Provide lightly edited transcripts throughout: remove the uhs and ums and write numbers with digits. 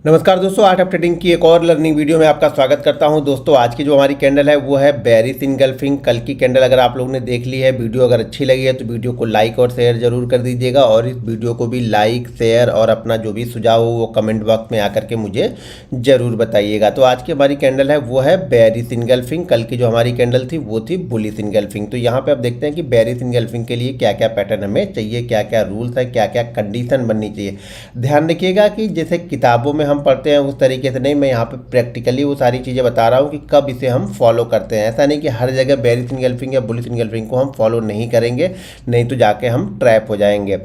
नमस्कार दोस्तों, art of trading की एक और लर्निंग वीडियो में आपका स्वागत करता हूं। दोस्तों आज की जो हमारी कैंडल है वो है बेयरिश इनगल्फिंग। कल की कैंडल अगर आप लोगों ने देख ली है, वीडियो अगर अच्छी लगी है तो वीडियो को लाइक और शेयर जरूर कर दीजिएगा, और इस वीडियो को भी लाइक शेयर और अपना जो भी सुझाव हो वो कमेंट बॉक्स में आकर के मुझे ज़रूर बताइएगा। तो आज की हमारी कैंडल है वो है बेयरिश इनगल्फिंग। कल की जो हमारी कैंडल थी वो थी बुलिश इनगल्फिंग। तो यहाँ पर आप देखते हैं कि बेयरिश इनगल्फिंग के लिए क्या क्या पैटर्न हमें चाहिए, क्या क्या रूल्स है, क्या क्या कंडीशन बननी चाहिए। ध्यान रखिएगा कि जैसे किताबों में हम पढ़ते हैं उस तरीके से नहीं, मैं यहाँ पे प्रैक्टिकली वो सारी चीज़ें बता रहा हूँ कि कब इसे हम फॉलो करते हैं। ऐसा नहीं कि हर जगह बेयरिश इनगल्फिंग या बुलिश इनगल्फिंग को हम फॉलो नहीं करेंगे, नहीं तो जाके हम ट्रैप हो जाएंगे।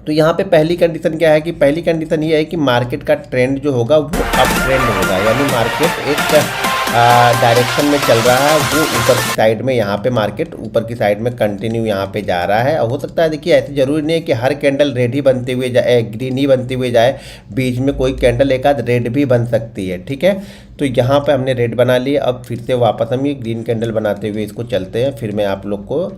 तो यहाँ पे पहली कंडीशन क्या है कि पहली कंडीशन ये है कि मार्केट का ट्रेंड जो होगा वो अप ट्रेंड होगा, यानी मार्केट एक डायरेक्शन में चल रहा है, वो ऊपर की साइड में यहाँ पे मार्केट ऊपर की साइड में कंटिन्यू यहाँ पे जा रहा है। और हो सकता है, देखिए ऐसे ज़रूरी नहीं है कि हर कैंडल रेड ही बनते हुए जाए, ग्रीन ही बनते हुए जाए, बीच में कोई कैंडल एक आध रेड भी बन सकती है। ठीक है, तो यहाँ पे हमने रेड बना लिए। अब फिर से वापस हम ये ग्रीन कैंडल बनाते हुए इसको चलते हैं। फिर मैं आप लोग को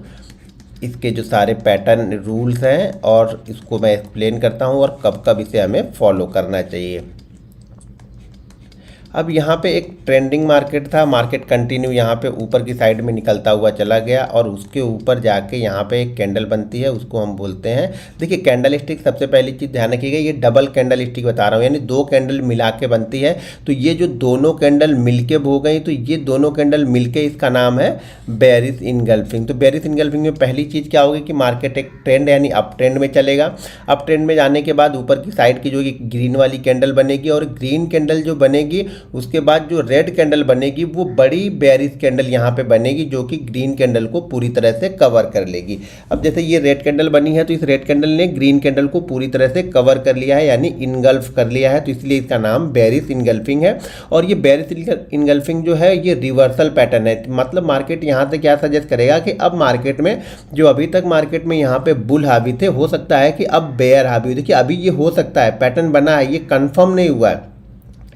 इसके जो सारे पैटर्न रूल्स हैं और इसको मैं एक्सप्लेन करता हूँ और कब कब इसे हमें फॉलो करना चाहिए। अब यहाँ पे एक ट्रेंडिंग मार्केट था, मार्केट कंटिन्यू यहाँ पे ऊपर की साइड में निकलता हुआ चला गया और उसके ऊपर जाके यहाँ पे एक कैंडल बनती है, उसको हम बोलते हैं, देखिए कैंडल स्टिक। सबसे पहली चीज़ ध्यान रखिएगा, ये डबल कैंडल स्टिक बता रहा हूँ, यानी दो कैंडल मिला के बनती है। तो ये जो दोनों कैंडल मिल के हो गई, तो ये दोनों कैंडल मिल के इसका नाम है बेयरिश इनगल्फिंग। तो बेयरिश इनगल्फिंग में पहली चीज़ क्या होगी कि मार्केट एक ट्रेंड यानी अप ट्रेंड में चलेगा। अप ट्रेंड में जाने के बाद ऊपर की साइड की जो ग्रीन वाली कैंडल बनेगी, और ग्रीन कैंडल जो बनेगी उसके बाद जो रेड कैंडल बनेगी वो बड़ी बेयरिश कैंडल यहाँ पे बनेगी, जो कि ग्रीन कैंडल को पूरी तरह से कवर कर लेगी। अब जैसे ये रेड कैंडल बनी है, तो इस रेड कैंडल ने ग्रीन कैंडल को पूरी तरह से कवर कर लिया है, यानी इनगल्फ कर लिया है, तो इसलिए इसका नाम बेयरिश इनगल्फिंग है। और ये बेयरिश इनगल्फिंग जो है ये रिवर्सल पैटर्न है। मतलब मार्केट यहाँ से क्या सजेस्ट करेगा कि अब मार्केट में जो अभी तक मार्केट में यहाँ पे बुल हावी थे, हो सकता है कि अब बेयर हावी हो। देखिए अभी ये हो सकता है, पैटर्न बना है, ये कंफर्म नहीं हुआ है।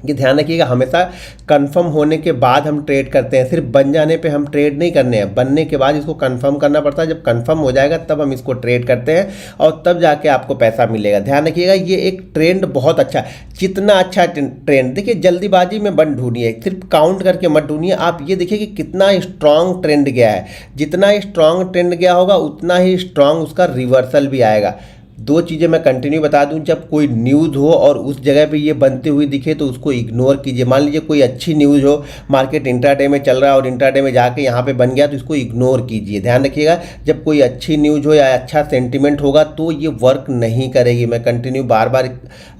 ये ध्यान रखिएगा, हमेशा कंफर्म होने के बाद हम ट्रेड करते हैं, सिर्फ बन जाने पे हम ट्रेड नहीं करने हैं, बनने के बाद इसको कंफर्म करना पड़ता है। जब कंफर्म हो जाएगा तब हम इसको ट्रेड करते हैं और तब जाके आपको पैसा मिलेगा। ध्यान रखिएगा, ये एक ट्रेंड बहुत अच्छा है। जितना अच्छा ट्रेंड, देखिए जल्दीबाजी में मत ढूंढिए, सिर्फ काउंट करके मत ढूंढिए। आप ये देखिए कि कितना स्ट्रांग ट्रेंड गया है, जितना स्ट्रांग ट्रेंड गया होगा उतना ही स्ट्रांग उसका रिवर्सल भी आएगा। दो चीज़ें मैं कंटिन्यू बता दूं, जब कोई न्यूज़ हो और उस जगह पे ये बनती हुई दिखे तो उसको इग्नोर कीजिए। मान लीजिए कोई अच्छी न्यूज़ हो, मार्केट इंट्राडे में चल रहा है और इंट्राडे में जाके यहाँ पे बन गया, तो इसको इग्नोर कीजिए। ध्यान रखिएगा, जब कोई अच्छी न्यूज़ हो या अच्छा सेंटिमेंट होगा तो ये वर्क नहीं करेगी। मैं कंटिन्यू बार बार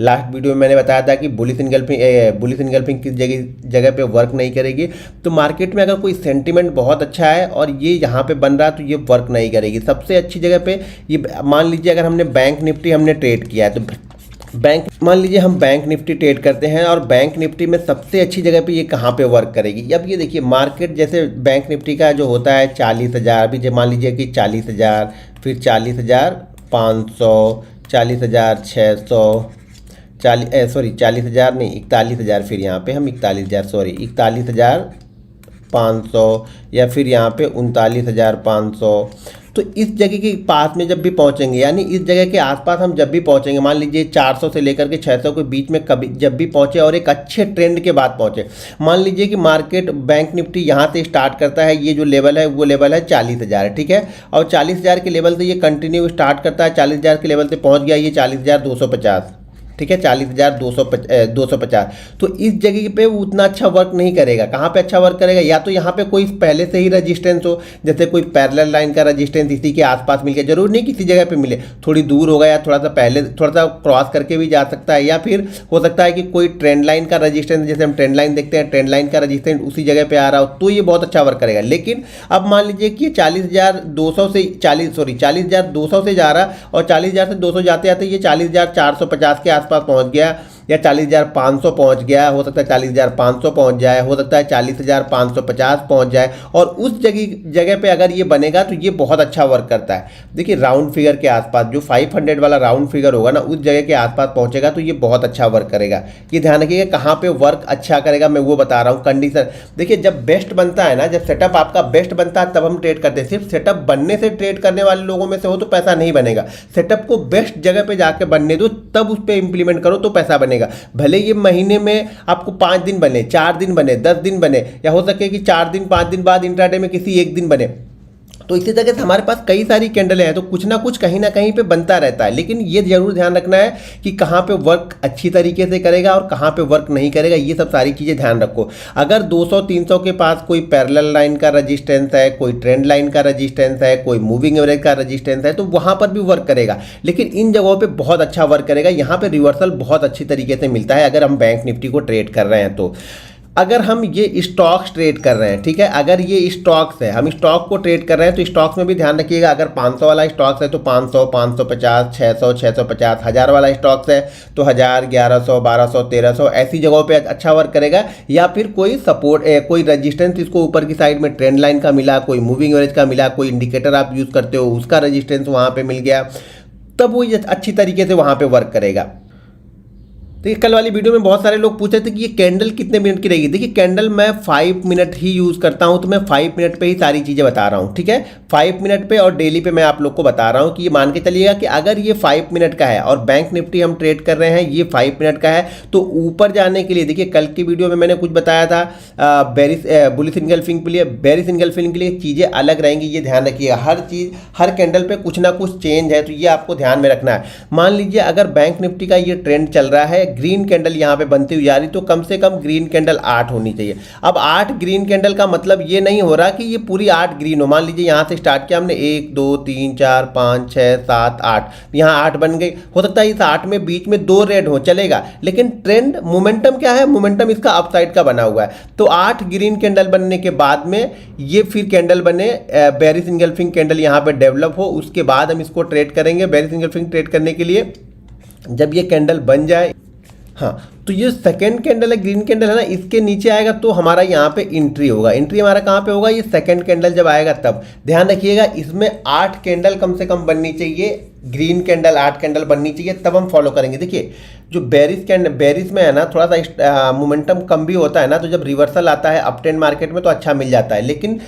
लास्ट वीडियो में मैंने बताया था कि बुलिश इनगल्फिंग किस जगह पे वर्क नहीं करेगी। तो मार्केट में अगर कोई सेंटिमेंट बहुत अच्छा है और ये यहाँ पे बन रहा है तो ये वर्क नहीं करेगी। सबसे अच्छी जगह पे ये, मान लीजिए अगर हमने बैंक निफ्टी हमने ट्रेड किया है, तो मान लीजिए हम बैंक निफ्टी ट्रेड करते हैं और बैंक निफ्टी में सबसे अच्छी जगह पे ये कहाँ पे वर्क करेगी। अब ये देखिए मार्केट जैसे बैंक निफ्टी का जो होता है 40,000, अभी मान लीजिए कि 40,000, फिर 40,500, 40,600, 40,000 नहीं 41,000, फिर यहाँ पे हम 41,500 या फिर यहाँ पे 39,500। तो इस जगह के पास में जब भी पहुँचेंगे, यानी इस जगह के आसपास हम जब भी पहुँचेंगे, मान लीजिए 400 से लेकर के 600 के बीच में कभी जब भी पहुँचे और एक अच्छे ट्रेंड के बाद पहुँचे, मान लीजिए कि मार्केट बैंक निफ्टी यहाँ से स्टार्ट करता है, ये जो लेवल है वो लेवल है 40,000, ठीक है, और 40,000 के लेवल से ये कंटिन्यू स्टार्ट करता है, 40,000 के लेवल से पहुँच गया ये 40,250, ठीक है, 40,250। तो इस जगह पे वो उतना अच्छा वर्क नहीं करेगा। कहाँ पे अच्छा वर्क करेगा, या तो यहाँ पे कोई पहले से ही रेजिस्टेंस हो, जैसे कोई पैरेलल लाइन का रेजिस्टेंस इसी के आसपास मिल गया, जरूर नहीं किसी जगह पे मिले, थोड़ी दूर होगा या थोड़ा सा पहले थोड़ा सा क्रॉस करके भी जा सकता है, या फिर हो सकता है कि कोई ट्रेंड लाइन का रेजिस्टेंस, जैसे हम ट्रेंड लाइन देखते हैं, ट्रेंड लाइन का रेजिस्टेंस उसी जगह पर आ रहा हो, तो ये बहुत अच्छा वर्क करेगा। लेकिन अब मान लीजिए कि 40,200 से 40,200 से जा रहा, और 40,000 से 200 जाते जाते ये 40,450 के आसपास पहुंच गया, या 40,500 पहुंच गया, हो सकता है 40,500 पहुंच जाए, हो सकता है 40,550 पहुंच जाए, और उस जगह पे अगर ये बनेगा तो ये बहुत अच्छा वर्क करता है। देखिए राउंड फिगर के आसपास जो 500 वाला राउंड फिगर होगा ना, उस जगह के आसपास पहुंचेगा तो ये बहुत अच्छा वर्क करेगा। ये ध्यान रखिएगा कहाँ पे वर्क अच्छा करेगा, मैं वो बता रहा हूँ। कंडीशन देखिए, जब बेस्ट बनता है ना, जब सेटअप आपका बेस्ट बनता है तब हम ट्रेड करते हैं। सिर्फ सेटअप बनने से ट्रेड करने वाले लोगों में से हो तो पैसा नहीं बनेगा। सेटअप को बेस्ट जगह पे जाके बनने दो, तब उस पर इंप्लीमेंट करो तो पैसा बनेगा। बनेगा। भले ये महीने में आपको 5 दिन बने, 4 दिन बने, 10 दिन बने, या हो सके कि 4 दिन 5 दिन बाद इंट्राडे में किसी एक दिन बने। तो इसी तरह से हमारे पास कई सारी कैंडलें हैं, तो कुछ ना कुछ कहीं ना कहीं पे बनता रहता है। लेकिन ये जरूर ध्यान रखना है कि कहाँ पे वर्क अच्छी तरीके से करेगा और कहाँ पे वर्क नहीं करेगा, ये सब सारी चीज़ें ध्यान रखो। अगर 200-300 के पास कोई पैरेलल लाइन का रजिस्टेंस है, कोई ट्रेंड लाइन का रजिस्टेंस है, कोई मूविंग एवरेज का रजिस्टेंस है, तो वहाँ पर भी वर्क करेगा। लेकिन इन जगहों पर बहुत अच्छा वर्क करेगा। यहाँ पर रिवर्सल बहुत अच्छी तरीके से मिलता है अगर हम बैंक निफ्टी को ट्रेड कर रहे हैं। तो अगर हम ये स्टॉक्स ट्रेड कर रहे हैं, ठीक है, अगर ये स्टॉक्स है, हम स्टॉक को ट्रेड कर रहे हैं, तो स्टॉक्स में भी ध्यान रखिएगा। अगर 500 वाला स्टॉक्स है तो 500, 550, 600, 650, 1000 वाला स्टॉक्स है तो 1000, 1100, 1200, 1300 ऐसी जगहों पे अच्छा वर्क करेगा। या फिर कोई सपोर्ट, कोई रजिस्टेंस इसको ऊपर की साइड में ट्रेंड लाइन का मिला, कोई मूविंग एवरेज का मिला, कोई इंडिकेटर आप यूज़ करते हो उसका रजिस्टेंस वहाँ पर मिल गया, तब वो अच्छी तरीके से वहाँ पर वर्क करेगा। देखिए कल वाली वीडियो में बहुत सारे लोग पूछ रहे थे कि ये कैंडल कितने मिनट की रहेगी। देखिए कैंडल मैं 5 मिनट ही यूज़ करता हूँ, तो मैं 5 मिनट पे ही सारी चीज़ें बता रहा हूँ, ठीक है। 5 मिनट पे और डेली पे मैं आप लोग को बता रहा हूँ कि ये मान के चलिएगा कि अगर ये 5 मिनट का है और बैंक निफ्टी हम ट्रेड कर रहे हैं, ये 5 मिनट का है, तो ऊपर जाने के लिए देखिए कल की वीडियो में मैंने कुछ बताया था बुलिश इनगल्फिंग के लिए, बेरिश इनगल्फिंग के लिए चीज़ें अलग रहेंगी, ये ध्यान रखिएगा। हर चीज़, हर कैंडल पे कुछ ना कुछ चेंज है, तो ये आपको ध्यान में रखना है। मान लीजिए अगर बैंक निफ्टी का ये ट्रेंड चल रहा है, ग्रीन कैंडल यहाँ पे बनती हुई जा रही, तो कम से कम ग्रीन कैंडल 8 होनी चाहिए। अब 8 ग्रीन कैंडल का मतलब ये नहीं हो रहा कि ये पूरी 8 ग्रीन हो। मान लीजिए यहाँ से स्टार्ट किया हमने 1 2 3 4 5 6 7 8, यहाँ 8 बन गई। हो सकता है इस 8 में बीच में 2 रेड हो, चलेगा, लेकिन ट्रेंड मोमेंटम क्या है, मोमेंटम इसका अपसाइड का बना हुआ है। तो 8 ग्रीन कैंडल बनने के बाद में ये फिर कैंडल बने, बेरिश इनगल्फिंग कैंडल यहाँ पे डेवलप हो, उसके बाद हम इसको ट्रेड करेंगे। बेरिश इनगल्फिंग ट्रेड करने के लिए जब ये कैंडल बन जाए, हाँ, तो ये सेकंड कैंडल है, ग्रीन कैंडल है ना, इसके नीचे आएगा तो हमारा यहाँ पे एंट्री होगा। एंट्री हमारा कहाँ पे होगा, ये सेकंड कैंडल जब आएगा तब। ध्यान रखिएगा इसमें 8 कैंडल कम से कम बननी चाहिए, ग्रीन कैंडल 8 कैंडल बननी चाहिए, तब हम फॉलो करेंगे। देखिए जो बेरिश में है ना, थोड़ा सा मोमेंटम कम भी होता है ना, तो जब रिवर्सल आता है अप ट्रेंड मार्केट में तो अच्छा मिल जाता है। लेकिन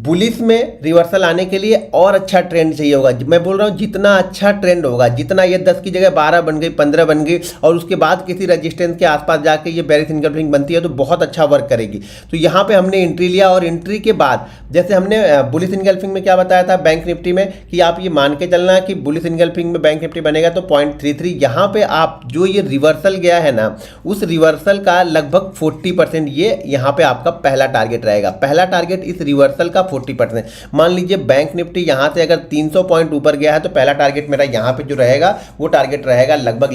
बुलिश में रिवर्सल आने के लिए और अच्छा ट्रेंड चाहिए होगा। मैं बोल रहा हूँ जितना अच्छा ट्रेंड होगा, जितना ये 10 की जगह 12 बन गई, 15 बन गई, और उसके बाद किसी रेजिस्टेंस के आसपास जाके ये बेरिश इनगल्फिंग बनती है, तो बहुत अच्छा वर्क करेगी। तो यहाँ पे हमने एंट्री लिया, और एंट्री के बाद जैसे हमने बुलिश इनगल्फिंग में क्या बताया था बैंक निफ्टी में, कि आप ये मान के चलना कि बुलिश इनगल्फिंग में बैंक निफ्टी बनेगा तो 0.33। यहाँ पे आप जो ये रिवर्सल गया है ना, उस रिवर्सल का लगभग 40% ये यहाँ पे आपका पहला टारगेट रहेगा। पहला टारगेट इस रिवर्सल का 40%। मान लीजिए बैंक निफ्टी यहाँ से अगर 300 पॉइंट ऊपर गया है, तो पहला टारगेट मेरा यहाँ पे जो रहेगा वो टारगेट रहेगा लगभग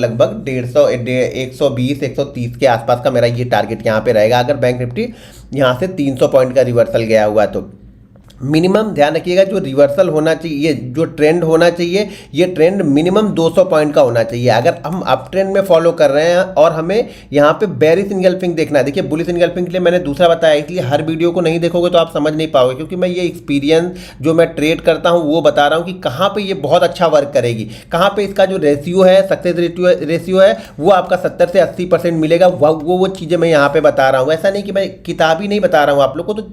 120 130 के आसपास का मेरा ये टारगेट यहाँ पे रहेगा, अगर बैंक निफ्टी यहाँ से 300 पॉइंट का रिवर्सल गया हुआ तो। मिनिमम ध्यान रखिएगा, जो रिवर्सल होना चाहिए, जो ट्रेंड होना चाहिए, ये ट्रेंड मिनिमम 200 पॉइंट का होना चाहिए। अगर हम अप ट्रेंड में फॉलो कर रहे हैं और हमें यहाँ पे बेरिश इनगल्फिंग देखना है, देखिए बुलिश इनगल्फिंग के लिए मैंने दूसरा बताया, इसलिए हर वीडियो को नहीं देखोगे तो आप समझ नहीं पाओगे, क्योंकि मैं ये एक्सपीरियंस जो मैं ट्रेड करता हूँ वो बता रहा हूँ कि कहाँ पर ये बहुत अच्छा वर्क करेगी, कहाँ पर इसका जो रेशियो है, सक्सेस रेशियो है, वो आपका 70 से 80% मिलेगा। वो चीज़ें मैं यहाँ पर बता रहा हूँ। ऐसा नहीं कि मैं किताबी नहीं बता रहा हूँ आप लोग को, तो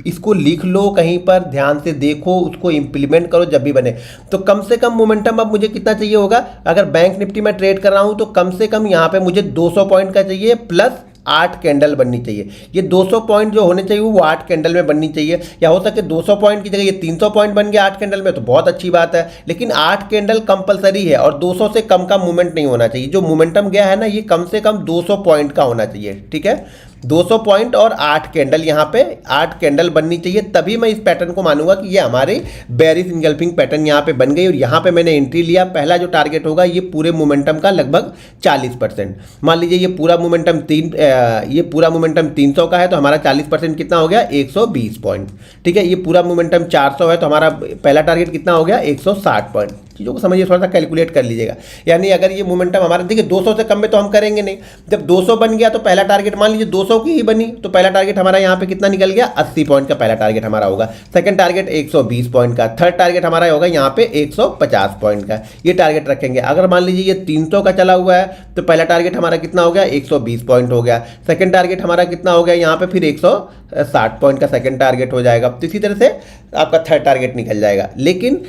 इसको लिख लो कहीं पर, ध्यान से देखो, उसको इंप्लीमेंट करो जब भी बने। तो कम से कम मोमेंटम अब मुझे कितना चाहिए होगा, अगर बैंक निफ्टी में ट्रेड कर रहा हूं तो कम से कम यहां पे मुझे 200 पॉइंट का चाहिए, प्लस 8 कैंडल बननी चाहिए। ये 200 पॉइंट जो होने चाहिए वो 8 कैंडल में बननी चाहिए, या हो सके 200 पॉइंट की जगह ये 300 पॉइंट बन गया 8 कैंडल में, तो बहुत अच्छी बात है। लेकिन 8 कैंडल कंपलसरी है, और 200 से कम का मूवमेंट नहीं होना चाहिए। जो मोमेंटम गया है ना, ये कम से कम 200 पॉइंट का होना चाहिए, ठीक है। 200 पॉइंट और 8 कैंडल, यहाँ पे 8 कैंडल बननी चाहिए, तभी मैं इस पैटर्न को मानूंगा कि ये हमारे बेरिश इनगल्फिंग पैटर्न यहाँ पे बन गई। और यहाँ पे मैंने एंट्री लिया, पहला जो टारगेट होगा ये पूरे मोमेंटम का लगभग 40%। मान लीजिए ये पूरा मोमेंटम 300 का है, तो हमारा 40% कितना हो गया, 120 पॉइंट, ठीक है। ये पूरा मोमेंटम 400 है, तो हमारा पहला टारगेट कितना हो गया, 160 पॉइंट। चीज़ों को समझिए, थोड़ा सा कैलकुलेट कर लीजिएगा। यानी अगर ये मोमेंटम हमारा, देखिए 200 से कम में तो हम करेंगे नहीं। जब 200 बन गया तो पहला टारगेट, मान लीजिए 200 की ही बनी, तो पहला टारगेट हमारा यहाँ पे कितना निकल गया, 80 पॉइंट का पहला टारगेट हमारा होगा। सेकंड टारगेट 120 पॉइंट का, थर्ड टारगेट हमारा होगा यहाँ पे 150 पॉइंट का। ये टारगेट रखेंगे। अगर मान लीजिए ये 300 का चला हुआ है, तो पहला टारगेट हमारा कितना हो गया, 120 पॉइंट हो गया। सेकंड टारगेट हमारा कितना हो गया यहाँ पे, फिर 160 पॉइंट का सेकंड टारगेट हो जाएगा। तो इसी तरह से आपका थर्ड टारगेट निकल जाएगा। लेकिन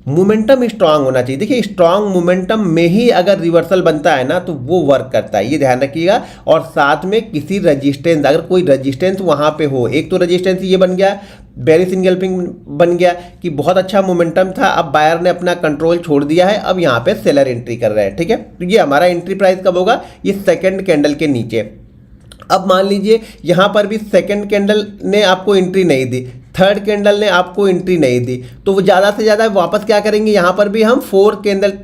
मोमेंटम स्ट्रांग होना चाहिए। देखिए स्ट्रांग मोमेंटम में ही अगर रिवर्सल बनता है ना तो वो वर्क करता है, ये ध्यान रखिएगा। और साथ में किसी रजिस्टेंस, अगर कोई रजिस्टेंस वहाँ पे हो, एक तो रजिस्टेंस ये बन गया, बेरिश इंगल्फिंग बन गया कि बहुत अच्छा मोमेंटम था, अब बायर ने अपना कंट्रोल छोड़ दिया है, अब यहाँ पे सेलर एंट्री कर रहे हैं, ठीक है। तो ये हमारा एंट्री प्राइस कब होगा, ये सेकंड कैंडल के नीचे। अब मान लीजिए यहाँ पर भी सेकंड कैंडल ने आपको एंट्री नहीं दी, थर्ड कैंडल ने आपको एंट्री नहीं दी, तो वो ज़्यादा से ज़्यादा वापस क्या करेंगे, यहाँ पर भी हम 4 कैंडल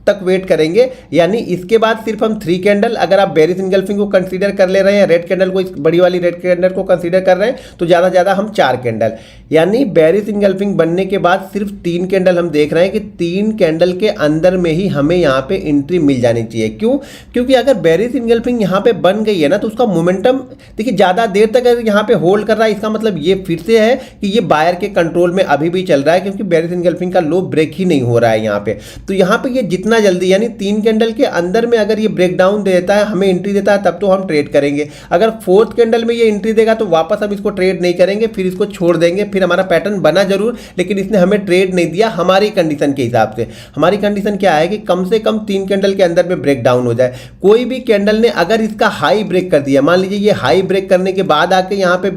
तक वेट करेंगे। यानी इसके बाद सिर्फ हम 3 कैंडल, अगर आप बेरिश इंगल्फिंग को कंसीडर कर ले रहे हैं, रेड कैंडल को, इस बड़ी वाली रेड कैंडल को कंसीडर कर रहे हैं, तो ज़्यादा ज़्यादा हम 4 कैंडल, यानी बेरिश इंगल्फिंग बनने के बाद सिर्फ 3 कैंडल हम देख रहे हैं कि 3 कैंडल के अंदर में ही हमें यहाँ पे एंट्री मिल जानी चाहिए। क्यों? क्योंकि अगर बेरिश इंगल्फिंग यहाँ पे बन गई है ना तो उसका मोमेंटम देखिए ज़्यादा देर तक अगर यहाँ पे होल्ड कर रहा है, इसका मतलब ये फिर से है कि ये बायर के कंट्रोल में अभी भी चल रहा है, क्योंकि बेरिश इंगल्फिंग का लो ब्रेक ही नहीं हो रहा है यहाँ पे। तो यहाँ पे ये जितना जल्दी, यानी 3 कैंडल के अंदर में अगर ये ब्रेक डाउन देता है, हमें एंट्री देता है, तब तो हम ट्रेड करेंगे। अगर 4th कैंडल में ये एंट्री देगा तो वापस हम इसको ट्रेड नहीं करेंगे, फिर इसको छोड़ देंगे। फिर हमारा पैटर्न बना जरूर, लेकिन इसने हमें ट्रेड नहीं दिया हमारी कंडीशन के हिसाब से। हमारी कंडीशन क्या है कि कम से कम 3 कैंडल के अंदर में ब्रेक डाउन हो जाए। कोई भी कैंडल ने अगर इसका हाई ब्रेक कर दिया, मान लीजिए ये हाई ब्रेक करने के बाद आके यहाँ पे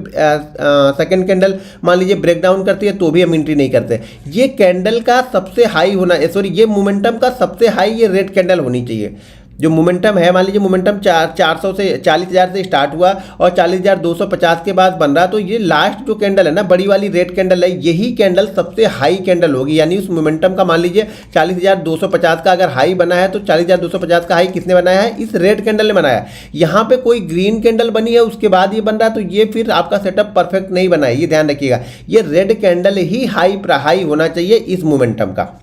सेकंड कैंडल मान लीजिए ब्रेक डाउन करती है, तो भी हम एंट्री नहीं करते। ये कैंडल का सबसे हाई होना, सॉरी ये मोमेंटम का सबसे हाई ये रेड कैंडल होनी चाहिए। जो मोमेंटम है, मान लीजिए मोमेंटम 400 से 40,000 से स्टार्ट हुआ और 40,250 के बाद बन रहा, तो ये लास्ट जो कैंडल है ना, बड़ी वाली रेड कैंडल है, यही कैंडल सबसे हाई कैंडल होगी। यानी उस मोमेंटम का मान लीजिए 40,250 का अगर हाई बना है, तो 40,250 का हाई किसने बनाया है, इस रेड कैंडल ने बनाया है। यहाँ पे कोई ग्रीन कैंडल बनी है उसके बाद ये बन रहा है, तो ये फिर आपका सेटअप परफेक्ट नहीं बना है, ये ध्यान रखिएगा। ये रेड कैंडल ही हाई होना चाहिए इस मोमेंटम का,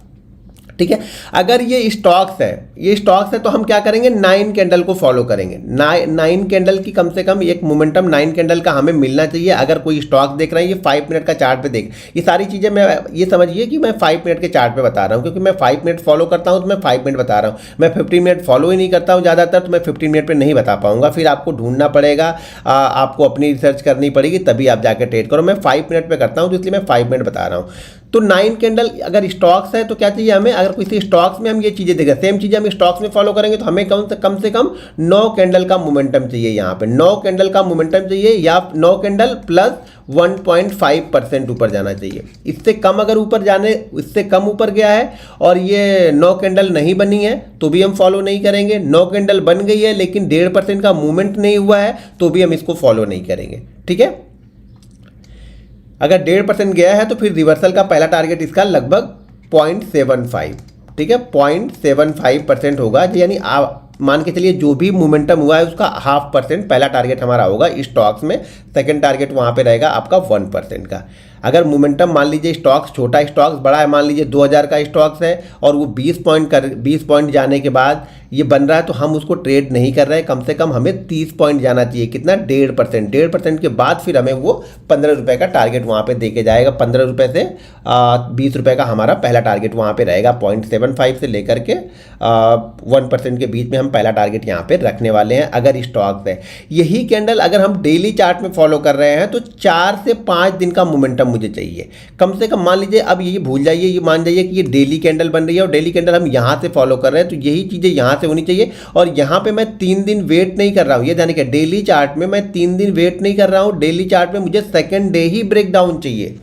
ठीक है। अगर ये स्टॉक्स है तो हम क्या करेंगे, 9 कैंडल को फॉलो करेंगे। 9 कैंडल की कम से कम एक मोमेंटम 9 कैंडल का हमें मिलना चाहिए। अगर कोई स्टॉक देख रहे हैं, ये 5 मिनट का चार्ट पे देख, ये सारी चीज़ें मैं ये समझिए कि मैं 5 मिनट के चार्ट पे बता रहा हूँ, क्योंकि मैं 5 मिनट फॉलो करता हूँ तो मैं 5 मिनट बता रहा हूँ। मैं 15 मिनट फॉलो ही नहीं करता हूँ ज़्यादातर, तो मैं 15 मिनट पर नहीं बता पाऊँगा, फिर आपको ढूंढना पड़ेगा, आपको अपनी रिसर्च करनी पड़ेगी, तभी आप जाकर ट्रेड करो। मैं 5 मिनट पर करता हूँ, तो इसलिए मैं 5 मिनट बता रहा हूँ। तो 9 कैंडल अगर स्टॉक्स है तो क्या चाहिए हमें, अगर किसी स्टॉक्स में हम ये चीज़ें देखें, सेम चीज़ें हम स्टॉक्स में फॉलो करेंगे, तो हमें कम से कम 9 कैंडल का मोमेंटम चाहिए। यहाँ पे 9 कैंडल का मोमेंटम चाहिए, या 9 कैंडल प्लस 1.5% ऊपर जाना चाहिए। इससे कम अगर इससे कम ऊपर गया है और ये 9 कैंडल नहीं बनी है तो भी हम फॉलो नहीं करेंगे। 9 कैंडल बन गई है लेकिन 1.5% का मूवमेंट नहीं हुआ है तो भी हम इसको फॉलो नहीं करेंगे, ठीक है। अगर 1.5% गया है तो फिर रिवर्सल का पहला टारगेट इसका लगभग 0.75, ठीक है, 0.75% होगा। यानी आप मान के चलिए जो भी मोमेंटम हुआ है उसका 0.5% पहला टारगेट हमारा होगा स्टॉक्स में। सेकंड टारगेट वहाँ पे रहेगा आपका 1% का। अगर मोमेंटम मान लीजिए स्टॉक्स छोटा स्टॉक्स बड़ा है, मान लीजिए 2000 का स्टॉक्स है और वो 20 पॉइंट जाने के बाद ये बन रहा है, तो हम उसको ट्रेड नहीं कर रहे हैं। कम से कम हमें 30 पॉइंट जाना चाहिए, कितना, 1.5% के बाद फिर हमें वो 15 रुपये का टारगेट वहाँ पे देके जाएगा। 15 रुपये से 20 रुपये का हमारा पहला टारगेट वहाँ पे रहेगा। 0.75 से लेकर के 1% के बीच में हम पहला टारगेट यहाँ पे रखने वाले हैं अगर स्टॉक्स है। यही कैंडल अगर हम डेली चार्ट में फॉलो कर रहे हैं तो 4 से 5 दिन का मोमेंटम मुझे चाहिए कम से कम। मान लीजिए अब ये भूल जाइए, ये मान जाइए कि ये डेली कैंडल बन रही है और डेली कैंडल हम यहाँ से फॉलो कर रहे हैं, तो यही चीज़ें यहाँ से होनी चाहिए। और यहाँ पे मैं 3 दिन वेट नहीं कर रहा हूँ, ये ध्यान रखिए, डेली चार्ट में मैं 3 दिन वेट नहीं कर रहा हूँ। डेली चार्ट में मुझे सेकंड डे ही ब्रेक डाउन चाहिए।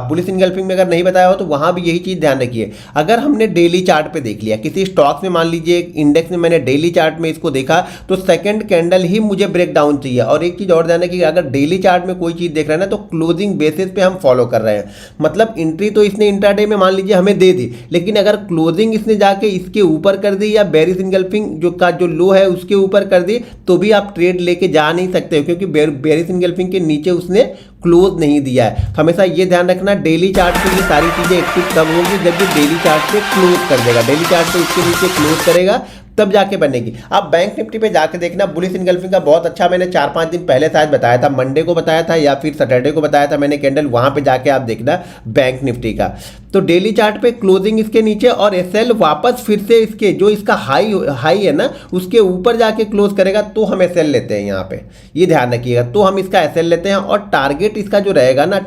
बुलिश इंगल्फिंग में अगर नहीं बताया हो तो वहाँ भी यही चीज़ ध्यान रखिए। अगर हमने डेली चार्ट पे देख लिया, किसी स्टॉक्स में मान लीजिए इंडेक्स में मैंने डेली चार्ट में इसको देखा, तो सेकंड कैंडल ही मुझे ब्रेक डाउन चाहिए। और एक चीज़ और ध्यान रखिए, अगर डेली चार्ट में कोई चीज़ देख रहे हैं ना तो क्लोजिंग बेसिस पे हम फॉलो कर रहे हैं। मतलब एंट्री तो इसने इंट्राडे में मान लीजिए हमें दे दी, लेकिन अगर क्लोजिंग इसने जाके इसके ऊपर कर दी या बेरिश इंगल्फिंग जो लो है उसके ऊपर कर दी, तो भी आप ट्रेड लेके जा नहीं सकते हो, क्योंकि बेरिश इंगल्फिंग के नीचे उसने क्लोज नहीं दिया है। हमेशा ये ध्यान रखना, डेली चार्ट पे ये सारी चीज़ें एक्टिव तब होंगी जब ये डेली चार्ट पे क्लोज कर देगा। डेली चार्ट पे इसके नीचे क्लोज करेगा तब जाके बनेगी। आप बैंक निफ्टी पे जाके देखना, बुलिश इंगल्फिंग का बहुत अच्छा मैंने 4-5 दिन पहले शायद बताया था, मंडे को बताया था या फिर सैटरडे को बताया था मैंने कैंडल, वहाँ पे जाके आप देखना बैंक निफ्टी का। तो डेली चार्ट पे क्लोजिंग इसके नीचे और एसएल वापस फिर से इसके जो इसका हाई है ना उसके ऊपर जाके क्लोज करेगा तो हम एसएल लेते हैं। यहाँ पे ये ध्यान रखिएगा, तो हम इसका एसएल लेते हैं। और टारगेट इसका जो रहेगा ना,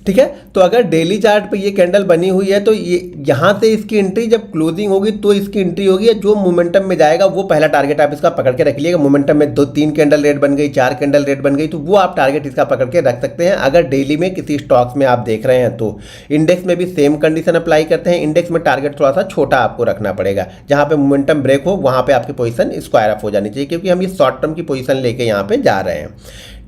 ठीक है। तो अगर डेली चार्ट पे ये कैंडल बनी हुई है तो ये यहाँ से इसकी एंट्री जब क्लोजिंग होगी तो इसकी एंट्री होगी, जो मोमेंटम में जाएगा वो पहला टारगेट आप इसका पकड़ के रख लीजिएगा। मोमेंटम में 2-3 कैंडल रेड बन गई, 4 कैंडल रेड बन गई, तो वो आप टारगेट इसका पकड़ के रख सकते हैं। अगर डेली में किसी स्टॉक्स में आप देख रहे हैं तो इंडेक्स में भी सेम कंडीशन अप्लाई करते हैं। इंडेक्स में टारगेट थोड़ा सा छोटा आपको रखना पड़ेगा, जहाँ पे मोमेंटम ब्रेक हो वहाँ पे आपकी पोजीशन स्क्वायर अप हो जानी चाहिए, क्योंकि हम ये शॉर्ट टर्म की पोजीशन लेके यहाँ पे जा रहे हैं।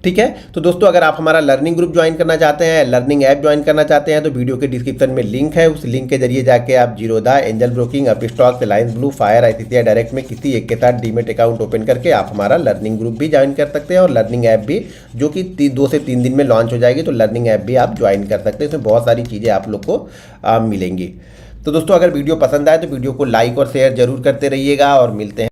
ठीक है। तो दोस्तों अगर आप हमारा लर्निंग ग्रुप ज्वाइन करना चाहते हैं, लर्निंग ऐप ज्वाइन करना चाहते हैं, तो वीडियो के डिस्क्रिप्शन में लिंक है, उस लिंक के जरिए जाके आप Zerodha, angel broking, Upstox, Reliance blue, fire, ICICI direct में किसी एक के साथ डीमेट अकाउंट ओपन करके आप हमारा लर्निंग ग्रुप भी ज्वाइन कर सकते हैं, और लर्निंग ऐप भी, जो कि 2 से 3 दिन में लॉन्च हो जाएगी। तो लर्निंग ऐप भी आप ज्वाइन कर सकते हैं, इसमें बहुत सारी चीज़ें आप लोग को मिलेंगी। तो दोस्तों अगर वीडियो पसंद आए तो वीडियो को लाइक और शेयर जरूर करते रहिएगा, और मिलते हैं।